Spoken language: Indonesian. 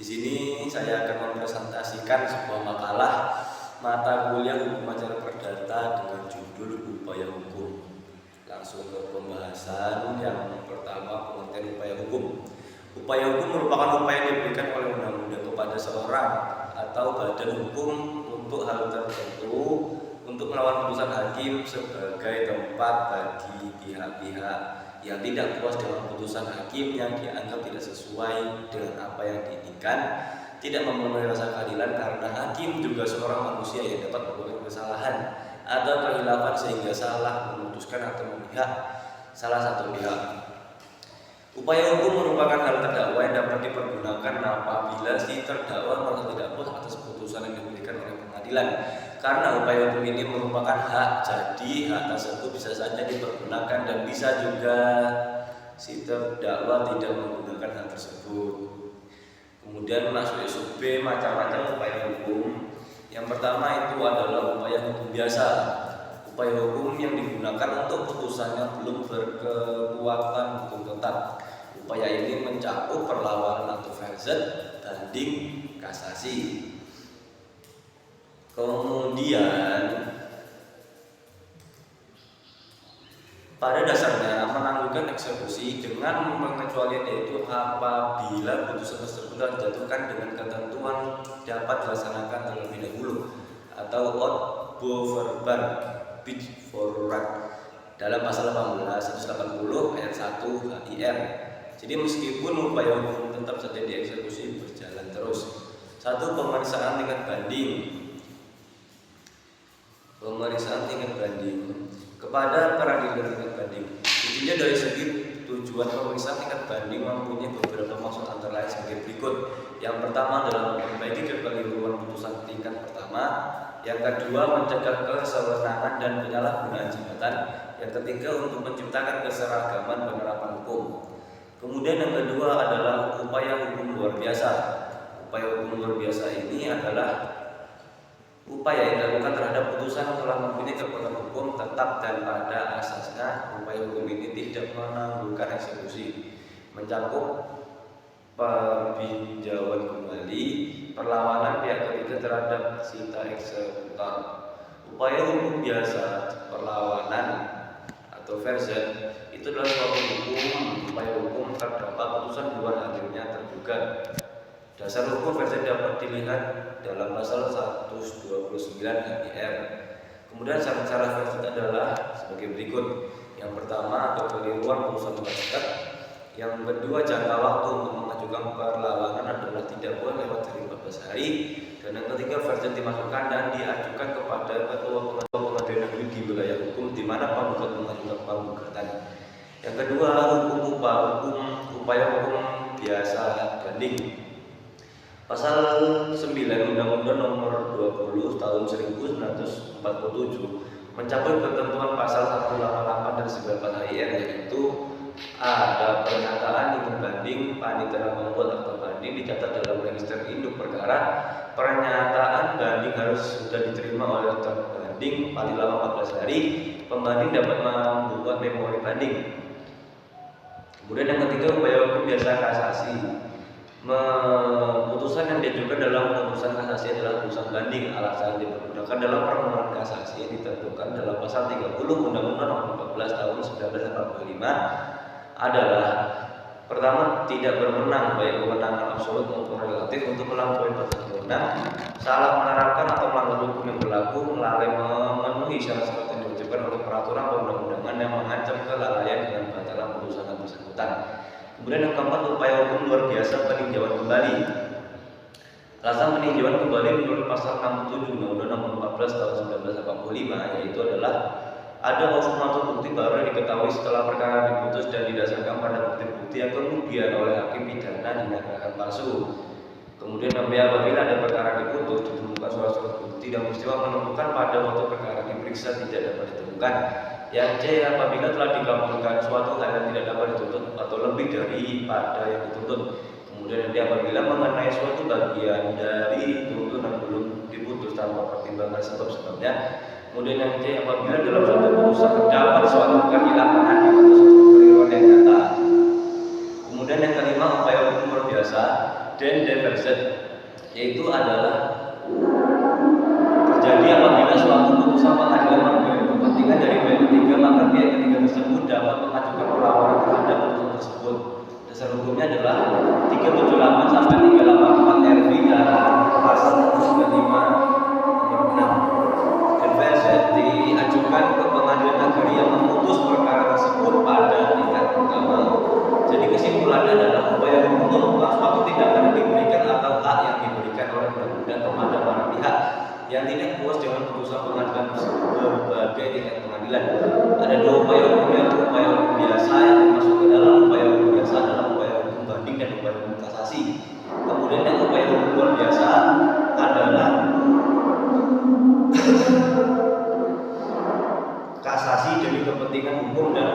Di sini saya akan mempresentasikan sebuah makalah mata kuliah hukum acara perdata dengan judul Upaya Hukum. Langsung ke pembahasan. Yang pertama, pengertian upaya hukum. Upaya hukum merupakan upaya yang diberikan oleh undang-undang kepada seorang atau badan hukum untuk hal tertentu, untuk melawan putusan hakim sebagai tempat bagi pihak-pihak yang tidak puas dengan putusan hakim yang dianggap tidak sesuai dengan apa yang diinginkan, tidak memenuhi rasa keadilan karena hakim juga seorang manusia yang dapat melakukan kesalahan atau kehilafan sehingga salah memutuskan atau memihak salah satu pihak. Upaya hukum merupakan hal terdakwa yang dapat dipergunakan apabila si terdakwa merasa tidak puas atas putusan yang diberikan oleh pengadilan. Karena upaya hukum ini merupakan hak, jadi hak tersebut bisa saja dipergunakan dan bisa juga si terdakwa tidak menggunakan hak tersebut. Kemudian masuk sub B, macam-macam upaya hukum. Yang pertama itu adalah upaya hukum biasa. Upaya hukum yang digunakan untuk putusan yang belum berkekuatan hukum tetap. Upaya ini mencakup perlawanan atau verset, banding, kasasi. Kemudian pada dasarnya menangguhkan eksekusi dengan pengecualian, yaitu apabila putusan tersebut dijatuhkan dengan ketentuan dapat dilaksanakan terlebih dahulu atau out verbal beforehand dalam pasal 180 ayat 1 HIR. Jadi meskipun upaya hukum tetap saja dieksekusi berjalan terus. Satu, pemeriksaan tingkat banding. Pemeriksaan tingkat banding kepada peradilan tingkat banding. Intinya dari segi tujuan pemeriksaan tingkat banding mempunyai beberapa maksud, antara lain sebagai berikut. Yang pertama adalah memperbaiki kekeliruan putusan tingkat pertama. Yang kedua, mencegah kesewenangan dan penyalahgunaan jabatan. Yang ketiga, untuk menciptakan keseragaman penerapan hukum. Kemudian yang kedua adalah upaya hukum luar biasa. Upaya hukum luar biasa ini adalah upaya yang dilakukan terhadap putusan yang telah mempunyai kekuatan hukum tetap dan pada asasnya upaya hukum ini tidak menangguhkan eksekusi, mencakup peninjauan kembali, perlawanan pihak ketiga terhadap sita eksekutor. Upaya hukum biasa, perlawanan atau verset itu adalah suatu upaya hukum terdakwa putusan luar hadirnya tergugat. Dasar hukum versi dapat dilihat dalam pasal 129 HIR. Kemudian syarat-syarat versi adalah sebagai berikut. Yang pertama, kekeliruan putusan versi. Yang kedua, jangka waktu untuk mengajukan perlawanan adalah tidak boleh lewat dari 14 hari. Dan yang ketiga, versi dimasukkan dan diajukan kepada ketua pengadilan negeri di wilayah hukum di mana penggugat mengajukan penggugatan. Yang kedua, upaya hukum biasa banding. Pasal 9 Undang-Undang Nomor 20 Tahun 1947 mencakup ketentuan pasal 188 dan 94 HIR, yaitu ada pernyataan ingin banding, panitera membuat akta banding dicatat dalam register induk perkara. Pernyataan banding harus sudah diterima oleh terbanding paling lama 14 hari. Pembanding dapat membuat memori banding. Kemudian yang ketiga, upaya hukum biasa kasasi. Putusan yang diajukan dalam putusan kasasi adalah putusan banding. Alasan dipergunakan dalam permohonan kasasi yang ditentukan dalam pasal 30 Undang-Undang Nomor 14 Tahun 1945 adalah: pertama, tidak berwenang baik kewenangan absolut maupun relatif untuk melampaui batas wewenang, salah menerapkan atau melanggar hukum yang berlaku, lalai memenuhi syarat-syarat yang diwajibkan oleh peraturan perundang-undangan yang mengancam kelalaian dengan batalan putusan yang bersangkutan. Kemudian yang keempat, upaya hukum luar biasa peninjauan kembali. Alasan peninjauan kembali menurut pasal 67 Undang-Undang Nomor 14 Tahun 1985 yaitu adalah ada hukum atau bukti baru yang diketahui setelah perkara diputus dan didasarkan pada bukti-bukti yang kemudian oleh hakim pidana dinyatakan palsu. Kemudian apabila ada perkara diputus ditemukan suatu bukti dan peristiwa menentukan pada waktu perkara diperiksa tidak dapat ditemukan. Yang C, apabila telah dikabulkan suatu hal yang tidak dapat dituntut atau lebih daripada yang dituntut. Kemudian yang D, apabila mengenai suatu bagian dari tuntutan belum diputus tanpa pertimbangan sebab-sebabnya. Kemudian yang C, apabila dalam suatu putusan terdapat suatu kehilangan hakim atau suatu kekeliruan yang nyata. Kemudian yang kelima, upaya hukum luar biasa den diverset, yaitu adalah terjadi apabila suatu putusan pengadilan memberikan kepentingan dari pihak ketiga, maka pihak ketiga tersebut dapat mengajukan perlawanan terhadap putusan tersebut. Dasar hukumnya adalah 378 sampai 384 RV dan pasal 95 nomor 6. Diverset diajukan ke pengadilan negeri yang memutus perkara tersebut pada tingkat pertama. Jadi kesimpulannya adalah upaya hukum merupakan suatu tindakan yang diberikan atau hak yang diberikan oleh undang-undang kepada para pihak yang tidak puas dengan putusan pengadilan tersebut berbagai tingkat pengadilan. Ada dua upaya hukum, yaitu upaya hukum biasa yang termasuk ke dalam upaya hukum biasa adalah upaya hukum banding dan upaya hukum kasasi. Kemudian yang upaya hukum luar biasa adalah kasasi demi kepentingan hukum dan